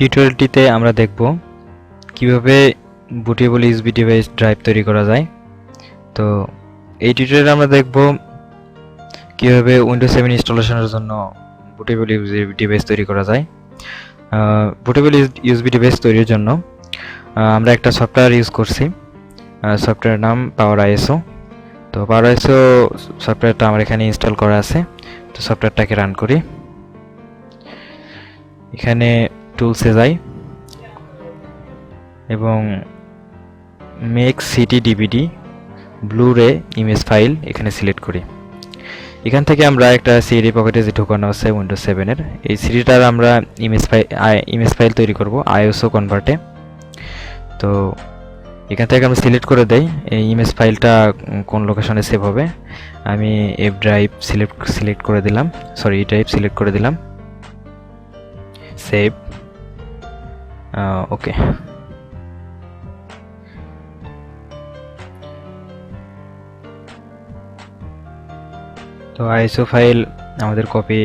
টিউটোরিয়ালটিতে আমরা দেখব কিভাবে বুটেবল ইউএসবি ডিভাইস ড্রাইভ তৈরি করা যায়। তো এই টিউটোরিয়ালে আমরা দেখব কিভাবে উইন্ডোজ 7 ইনস্টলেশনের জন্য বুটেবল ইউএসবি ডিভাইস তৈরি করা যায়। বুটেবল ইউএসবি ডিভাইস তৈরির জন্য আমরা একটা সফটওয়্যার ইউজ করছি, সফটওয়্যারের নাম পাওয়ার আইএসও। তো পাওয়ার আইএসও সফটওয়্যারটা আমার এখানে ইনস্টল করা আছে। তো সফটওয়্যারটাকে রান করি। এখানে টুলসে যাই এবং make CD DVD Blu-ray image file এখানে সিলেক্ট করি। এখান থেকে আমরা একটা সিডি পকেটে যে ঢোকানো আছে উইন্ডোজ 7-এর, এই সিডিটার আমরা ইমেজ ফাইল তৈরি করব আইএসও কনভার্টে। তো এখান থেকে আমরা সিলেক্ট করে দেই এই ইমেজ ফাইলটা কোন লোকেশনে সেভ হবে। আমি এফ ড্রাইভ সিলেক্ট করে দিলাম, সরি ই ড্রাইভ সিলেক্ট করে দিলাম, সেভ। ওকে, তো আইএসও ফাইল আমাদের কপি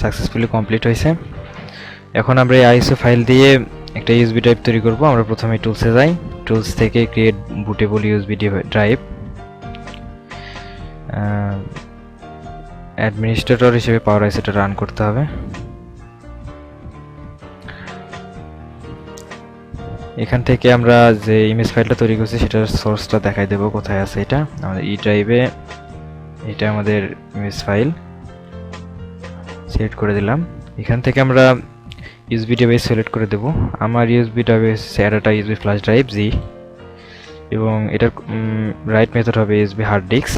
সাকসেসফুলি কমপ্লিট হয়েছে। এখন আমরা এই আইএসও ফাইল দিয়ে একটা ইউএসবি ড্রাইভ তৈরি করব। আমরা প্রথমে টুলসে যাই, টুলস থেকে create bootable USB drive. Administrator হিসেবে পাওয়ার আইএসওটা রান করতে হবে। এখান থেকে আমরা যে ইমেজ ফাইলটা তৈরি করছি সেটার সোর্সটা দেখাই দেব কোথায় আছে। এটা আমাদের ই ড্রাইভে, এটা আমাদের ইমেজ ফাইল সিলেক্ট করে দিলাম। এখান থেকে আমরা ইউএসবি ডিভাইস সিলেক্ট করে দেব। আমার ইউএসবি ডিভাইস একটা ইউএসবি ফ্ল্যাশ ড্রাইভ জি, এবং এটার রাইট মেথড হবে ইউএসবি হার্ড ডিস্ক,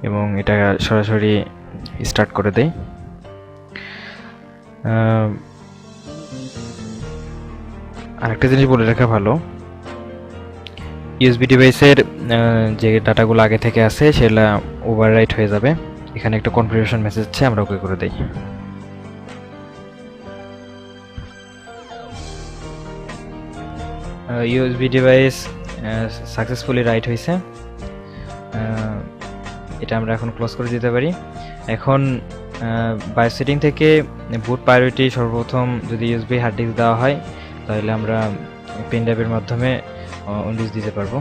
এবং এটা সরাসরি স্টার্ট করে দেই। আরেকটা জিনিস বলে রাখা ভালো, ইউএসবি ডিভাইসের যে ডাটাগুলো আগে থেকে আছে সেগুলো ওভাররাইট হয়ে যাবে। এখানে একটা কনফিগারেশন মেসেজ আছে, আমরা ওকে করে দেই। ইউএসবি ডিভাইস সাকসেসফুলি রাইট হয়েছে। এটা আমরা এখন ক্লোজ করে দিতে পারি। এখন বায়ো সেটিং থেকে বুট প্রায়োরিটি সর্বপ্রথম যদি ইউএসবি হার্ড ডিস্ক দেওয়া হয় তাহলে আমরা পেন ড্রাইভের মাধ্যমে উইন্ডোজ দিতে পারবো।